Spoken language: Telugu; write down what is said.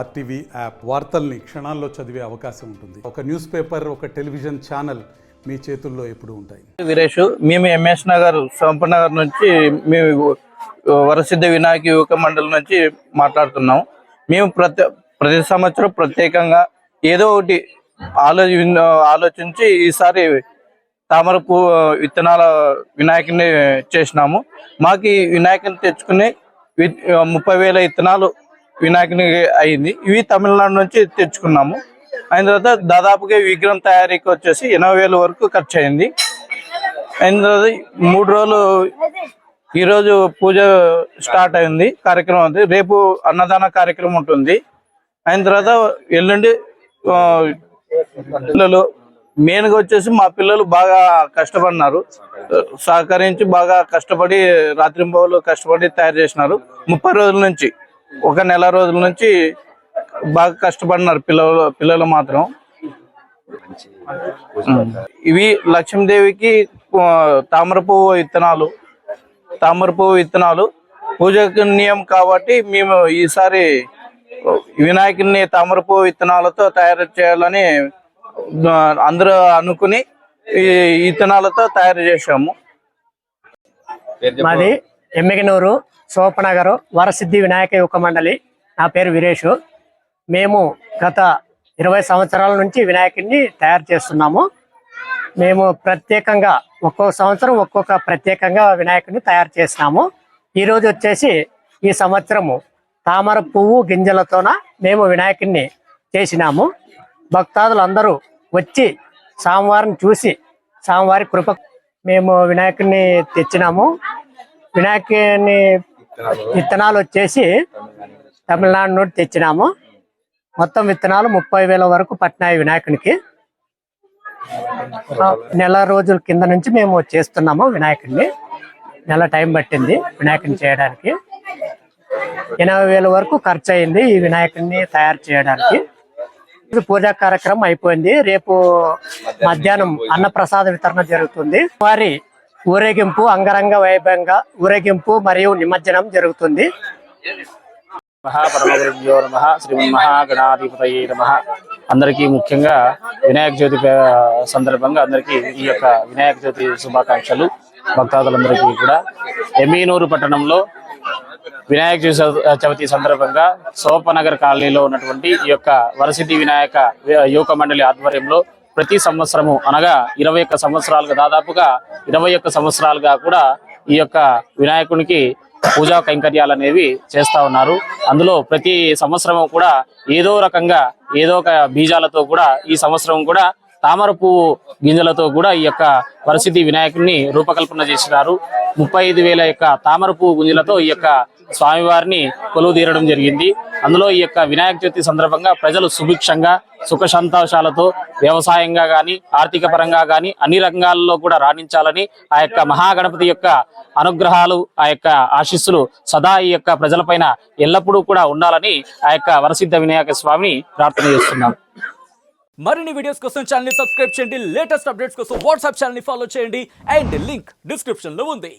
ఆర్టీవీ యాప్ వార్తల్ని క్షణాల్లో చదివే అవకాశం ఉంటుంది. ఒక న్యూస్ పేపర్, ఒక టెలివిజన్ ఛానల్ మీ చేతుల్లో ఎప్పుడు ఉంటాయి. వీరేష్, మేము ఎంఎస్ నగర్ సంపూర్ణ నగర్ నుంచి మేము వరసిద్ధ వినాయక యువక మండలి నుంచి మాట్లాడుతున్నాం. మేము ప్రతి సంవత్సరం ప్రత్యేకంగా ఏదో ఒకటి ఆలోచించి ఈసారి తామర పువ్వు విత్తనాల వినాయకుని చేసినాము. మాకు ఈ వినాయకుని తెచ్చుకుని 30,000 విత్తనాలు వినాయకుని అయింది. ఇవి తమిళనాడు నుంచి తెచ్చుకున్నాము. అయిన తర్వాత దాదాపుగా విగ్రహం తయారీకి వచ్చేసి 80,000 వరకు ఖర్చు అయింది. అయిన తర్వాత 3 రోజులు ఈరోజు పూజ స్టార్ట్ అయింది, కార్యక్రమం ఉంది. రేపు అన్నదాన కార్యక్రమం ఉంటుంది. అయిన తర్వాత ఎల్లుండి పిల్లలు మెయిన్గా వచ్చేసి మా పిల్లలు బాగా కష్టపడినారు, సహకరించి బాగా కష్టపడి రాత్రింబవళ్ళు కష్టపడి తయారు చేసినారు. 30 రోజుల నుంచి, 1 నెల రోజుల నుంచి బాగా కష్టపడినారు పిల్లలు మాత్రం. ఇవి లక్ష్మీదేవికి తామర పువ్వు విత్తనాలు పూజనీయం కాబట్టి మేము ఈసారి వినాయకుడిని తామర పువ్వు విత్తనాలతో తయారు చేయాలని అందరూ అనుకుని ఈ విత్తనాలతో తయారు చేశాము. మాది ఎమ్మిగనూరు సోపనగర్ వరసిద్ధి వినాయక యువక మండలి. నా పేరు వీరేష్. మేము గత 20 సంవత్సరాల నుంచి వినాయకుడిని తయారు చేస్తున్నాము. మేము ప్రత్యేకంగా ఒక్కొక్క సంవత్సరం ఒక్కొక్క ప్రత్యేకంగా వినాయకుడిని తయారు చేసినాము. ఈరోజు వచ్చేసి ఈ సంవత్సరము తామర పువ్వు గింజలతోన మేము వినాయకుడిని చేసినాము. భక్తాదులు అందరూ వచ్చి స్వామివారిని చూసి స్వామివారి కృప మేము వినాయకుడిని తెచ్చినాము. వినాయకుని విత్తనాలు వచ్చేసి తమిళనాడు నుండి తెచ్చినాము. మొత్తం విత్తనాలు 30,000 వరకు పట్టినాయి వినాయకునికి. నెల రోజుల కింద నుంచి మేము చేస్తున్నాము వినాయకుడిని. నెల టైం పట్టింది వినాయకుడిని చేయడానికి. 80,000 వరకు ఖర్చు అయింది ఈ వినాయకుడిని తయారు చేయడానికి. పూజా కార్యక్రమం అయిపోయింది. రేపు మధ్యాహ్నం అన్నప్రసాద వితరణ జరుగుతుంది. వారి ఊరేగింపు అంగరంగ వైభవంగా ఊరేగింపు మరియు నిమజ్జనం జరుగుతుంది. మహాపరమగురుభ్యో నమః. శ్రీమన్మహాగణాధిపతయే నమః. అందరికీ ముఖ్యంగా వినాయక చవితి సందర్భంగా అందరికీ ఈ యొక్క వినాయక చవితి శుభాకాంక్షలు. భక్తాదులందరికీ కూడా ఎమ్మిగనూరు పట్టణంలో వినాయక చవితి సందర్భంగా సోపనగర్ కాలనీలో ఉన్నటువంటి ఈ యొక్క వరసిద్ధి వినాయక యువక మండలి ఆధ్వర్యంలో ప్రతి సంవత్సరము అనగా 21 సంవత్సరాలుగా దాదాపుగా 21 సంవత్సరాలుగా కూడా ఈ యొక్క వినాయకునికి పూజా కైంకర్యాలు అనేవి చేస్తా ఉన్నారు. అందులో ప్రతి సంవత్సరం కూడా ఏదో రకంగా ఏదో ఒక బీజాలతో కూడా ఈ సంవత్సరం కూడా తామర పువ్వు గింజలతో కూడా ఈ యొక్క వరసిద్ధి వినాయకుడిని రూపకల్పన చేసినారు. 35,000 యొక్క తామర పువ్వు గింజలతో ఈ యొక్క స్వామివారిని కొలువు తీరడం జరిగింది. అందులో ఈ యొక్క వినాయక చవితి సందర్భంగా ప్రజలు సుభిక్షంగా సుఖ సంతోషాలతో వ్యవసాయంగా గాని ఆర్థిక పరంగా గాని అన్ని రంగాల్లో కూడా రాణించాలని ఆ యొక్క మహాగణపతి యొక్క అనుగ్రహాలు ఆ యొక్క ఆశీస్సులు సదా ఈ యొక్క ప్రజలపైన ఎల్లప్పుడూ కూడా ఉండాలని ఆ యొక్క వరసిద్ధ వినాయక స్వామిని ప్రార్థన చేస్తున్నాం. మరిన్ని వీడియోస్ కోసం ఛానల్ ని సబ్స్క్రైబ్ చేయండి. లేటెస్ట్ అప్డేట్స్ కోసం వాట్సాప్ ఛానల్ ని ఫాలో చేయండి. అండ్ లింక్ డిస్క్రిప్షన్ లో ఉంది.